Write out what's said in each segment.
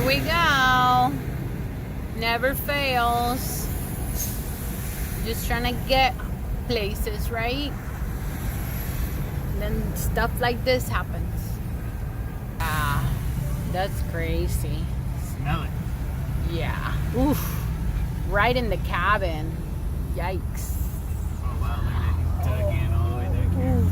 we go. Never fails. Just trying to get places, right? And then stuff like this happens. Ah, that's crazy. Smell it. Yeah. Oof. Right in the cabin. Yikes. Oh wow, look at it. He dug in all the way back here. Oof.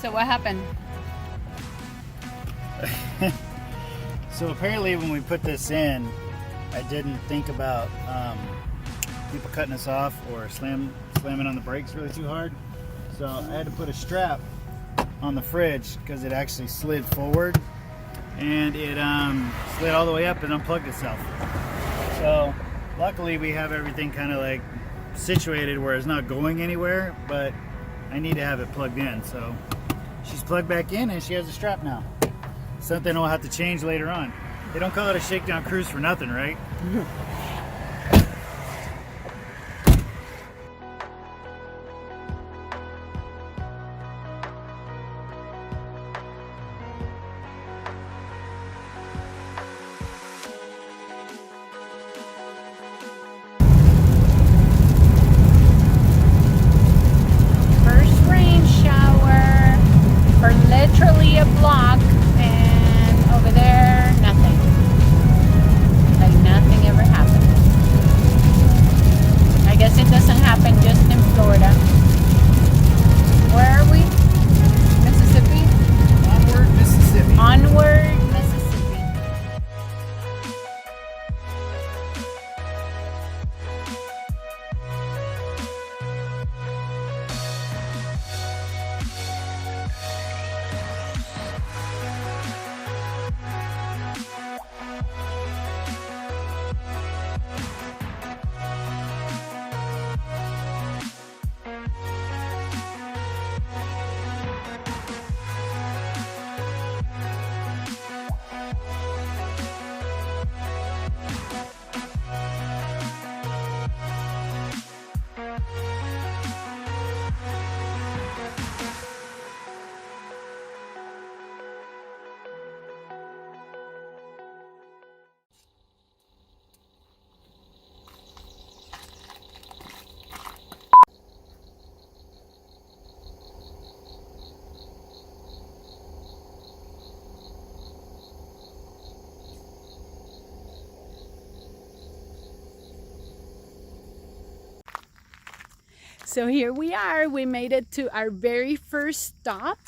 So what happened? So apparently when we put this in, I didn't think about people cutting us off or slamming on the brakes really too hard. So I had to put a strap on the fridge because it actually slid forward and it slid all the way up and unplugged itself. So luckily we have everything kind of like situated where it's not going anywhere, but I need to have it plugged in. So she's plugged back in and she has a strap now. Something I'll have to change later on. They don't call it a shakedown cruise for nothing, right? First rain shower for literally a block, and over there, nothing. Like nothing ever happened. I guess it doesn't happen just in Florida. Where are we? Mississippi? Onward, Mississippi. Onward, Mississippi. So here we are. We made it to our very first stop.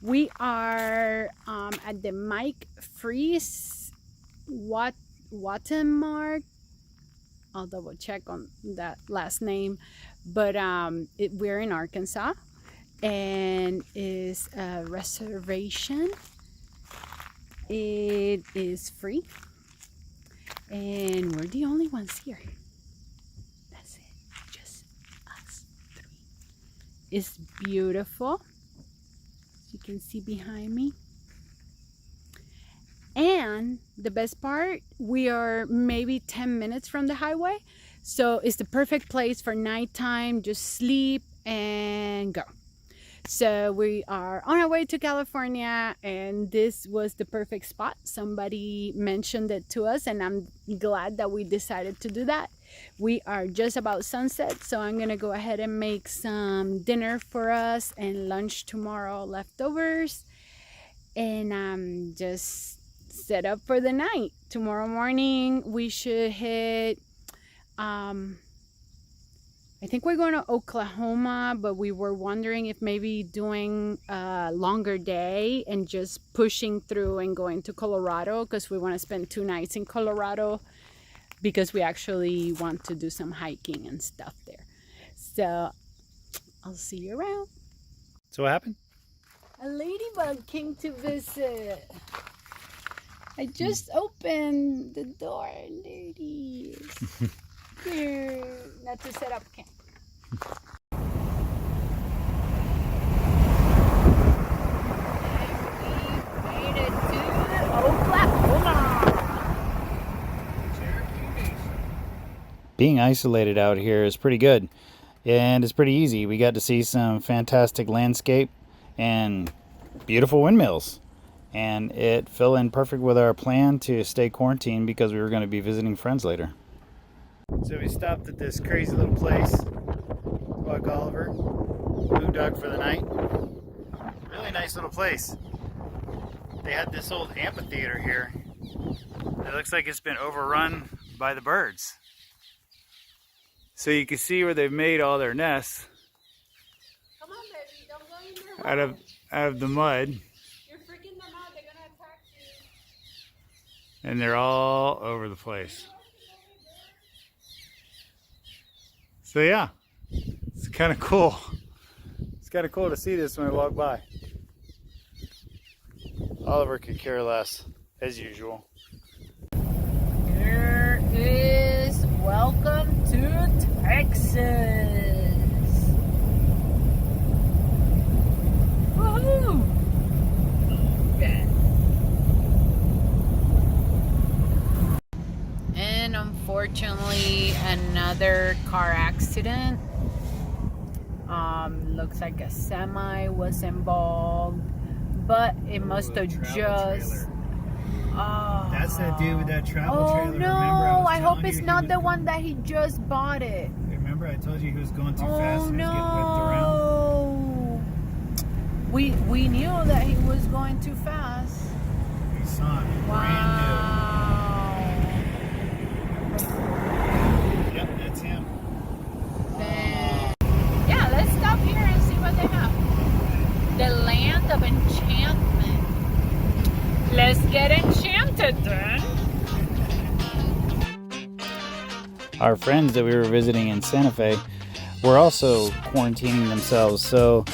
We are at the Mike Freeze watermark. I'll double check on that last name, but we're in Arkansas, and is a reservation. It is free, and we're the only ones here. That's it, just us three. It's beautiful, as you can see behind me. And the best part, we are maybe 10 minutes from the highway, so it's the perfect place for nighttime. Just sleep and go. So we are on our way to California, and this was the perfect spot. Somebody mentioned it to us, and I'm glad that we decided to do that. We are just about sunset, so I'm gonna go ahead and make some dinner for us and lunch tomorrow, leftovers, and just set up for the night. Tomorrow morning we should hit I think we're going to Oklahoma, but we were wondering if maybe doing a longer day and just pushing through and going to Colorado, because we want to spend 2 nights in Colorado, because we actually want to do some hiking and stuff there. So I'll see you around. So what happened? A ladybug came to visit. I just opened the door. There it is. Here, not to set up camp. And we made it to Oklahoma. Being isolated out here is pretty good, and it's pretty easy. We got to see some fantastic landscape and beautiful windmills, and it fell in perfect with our plan to stay quarantined because we were going to be visiting friends later. So we stopped at this crazy little place called Oliver, boondock for the night. Really nice little place. They had this old amphitheater here. It looks like it's been overrun by the birds. So you can see where they've made all their nests. Come on, baby, don't go in there. Out of the mud. You're freaking them out. They're gonna attack you. And they're all over the place. So yeah, it's kind of cool. It's kind of cool to see this when I walk by. Oliver could care less, as usual. Here is welcome to Texas. Woohoo! Yeah. And unfortunately, another car accident. Looks like a semi was involved, but it must have just. Oh. That's that dude with that travel Oh trailer. no! Remember, I hope it's not the one that he just bought it. Remember, I told you he was going too Oh fast and he was getting whipped around. We knew that he was going too fast. We saw him. Wow. Brand new. Yep, that's him. Man. Yeah, let's stop here and see what they have. The land of enchantment. Let's get enchanted then. Our friends that we were visiting in Santa Fe were also quarantining themselves, so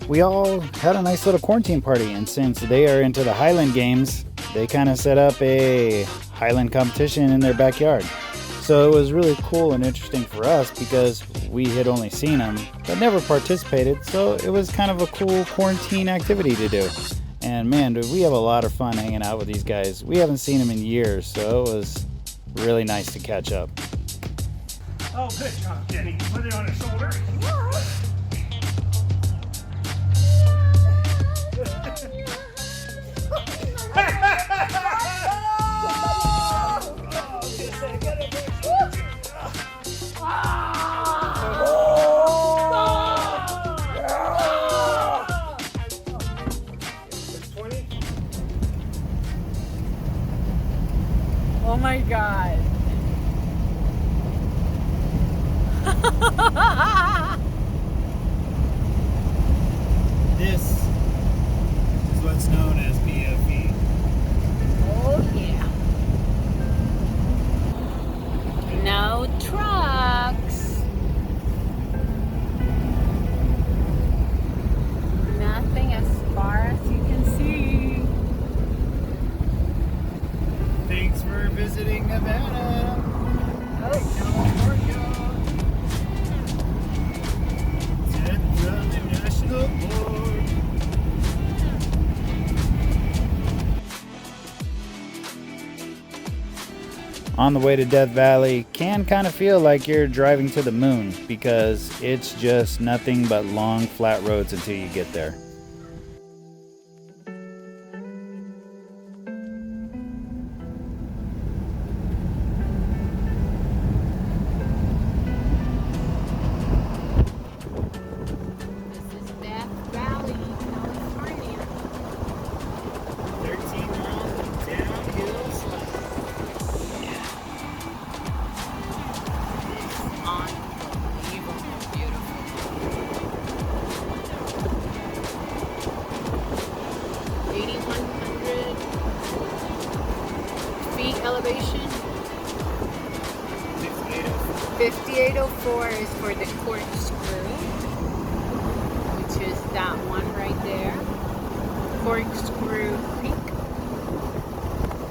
we all had a nice little quarantine party. And since they are into the Highland Games, they kind of set up a Highland competition in their backyard. So it was really cool and interesting for us because we had only seen them but never participated, so it was kind of a cool quarantine activity to do. And man, dude, we have a lot of fun hanging out with these guys. We haven't seen them in years, so it was really nice to catch up. Oh, good job, Jenny. Put it on his shoulder. Oh my God. This is what's known as BFE. Oh yeah. No trucks. Nothing as far as you can see. Thanks for visiting Nevada. Oh. California. Central National Park. on the way to Death Valley can kind of feel like you're driving to the moon because it's just nothing but long flat roads until you get there. This is Death Valley, California. 13 miles of downhill slide. Unbelievable, beautiful. 8,100 feet elevation. 5804 is for the corkscrew, which is that one right there. Corkscrew Peak.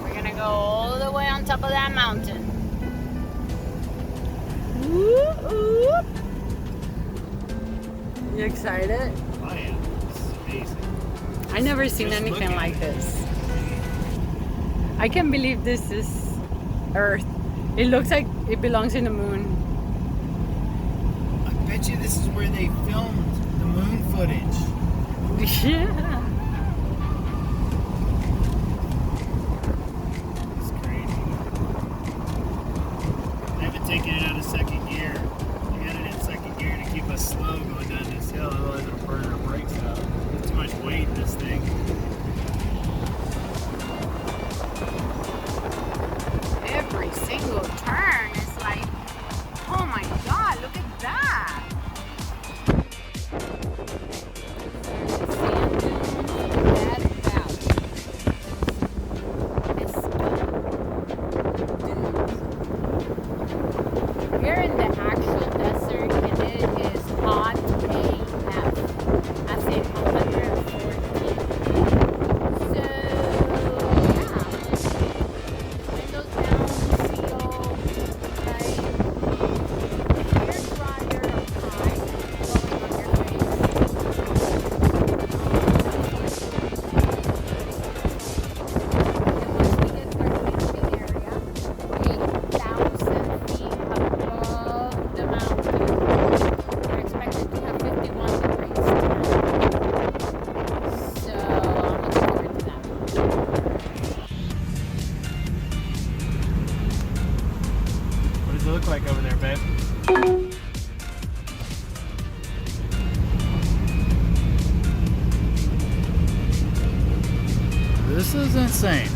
We're gonna go all the way on top of that mountain. Whoop, whoop. You excited? I am. This is amazing. I never seen Just anything looking like at it. this. I can't believe this is Earth. It looks like it belongs in the moon. I bet you this is where they filmed the moon footage. Yeah. It's crazy. I haven't taken it out of second gear. I got it in second gear to keep us slow going down this hill, otherwise it'll burn our brakes out. There's too much weight in this thing. Every single turn is like, oh my god, look at that. There's the sand dunes of Death Valley. It's dunes. We're in the actual desert and it is hot AF. As in 114. So, yeah. Windows down, seal, right? Hair dryer high, blowing on your face. And once we get started into the area, 8,000 feet above the mountain, we're expected to have 51 degrees tonight. So I'm looking forward to that. What does it look like over there, babe? This is insane.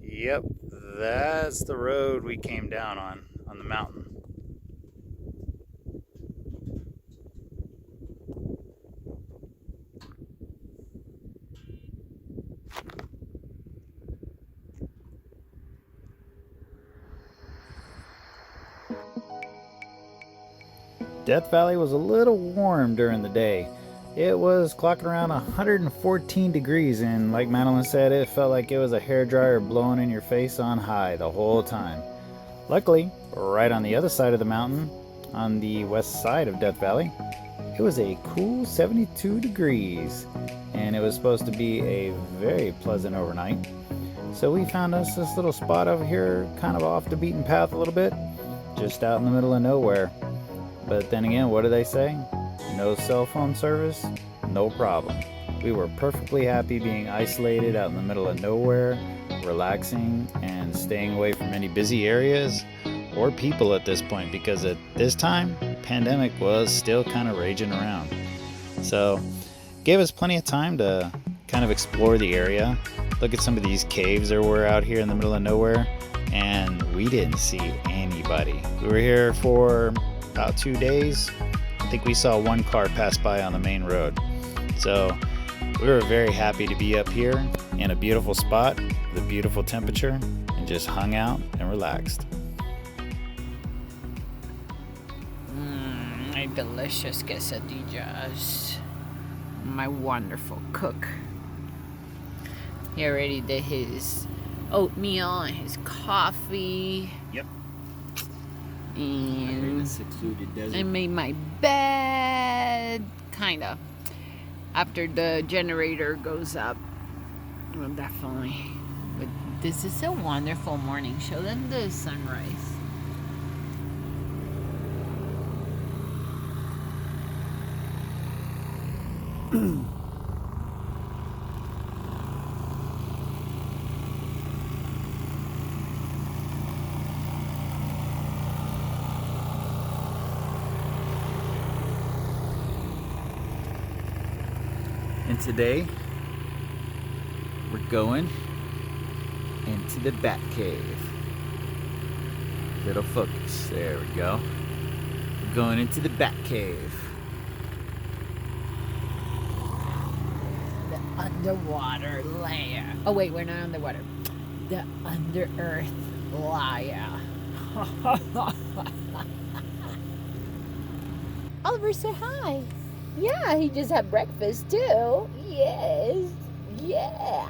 Yep, that's the road we came down on the mountain. Death Valley was a little warm during the day. It was clocking around 114 degrees, and like Madeline said, it felt like it was a hairdryer blowing in your face on high the whole time. Luckily, right on the other side of the mountain, on the west side of Death Valley, it was a cool 72 degrees, and it was supposed to be a very pleasant overnight. So we found us this little spot over here, kind of off the beaten path a little bit, just out in the middle of nowhere. But then again, what do they say? No cell phone service, no problem. We were perfectly happy being isolated out in the middle of nowhere, relaxing and staying away from any busy areas or people at this point, because at this time, pandemic was still kind of raging around. So gave us plenty of time to kind of explore the area, look at some of these caves that were out here in the middle of nowhere, and we didn't see anybody. We were here for about 2 days. I think we saw one car pass by on the main road. So We were very happy to be up here in a beautiful spot with a beautiful temperature and just hung out and relaxed. My delicious quesadillas. My wonderful cook. He already did his oatmeal and his coffee. Yep. And I made my bed, kinda. After the generator goes up, well, definitely. But this is a wonderful morning. Show them the sunrise. And today, we're going into the Bat Cave. Little focus. There we go. We're going into the Bat Cave. The underwater layer. Oh wait, we're not underwater. The under earth layer. Oliver, say hi. Yeah, he just had breakfast too. Yes. Yeah.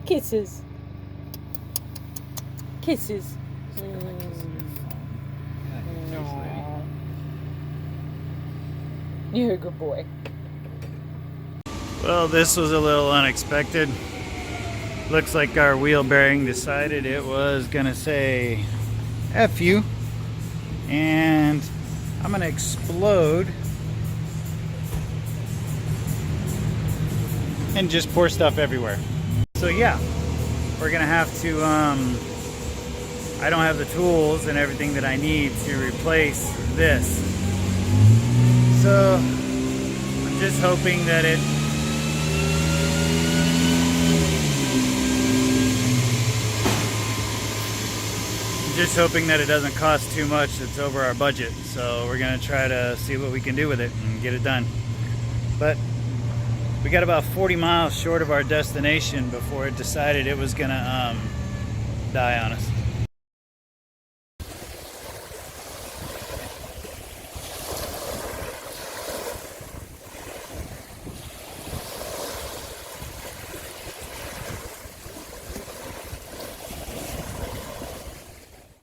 Kisses. Kisses. No. You're a good boy. Well, this was a little unexpected. Looks like our wheel bearing decided it was gonna say F you, and I'm gonna explode and just pour stuff everywhere. So yeah, we're gonna have to, I don't have the tools and everything that I need to replace this. So I'm just hoping that it doesn't cost too much. It's over our budget. So we're gonna try to see what we can do with it and get it done. But we got about 40 miles short of our destination before it decided it was gonna die on us.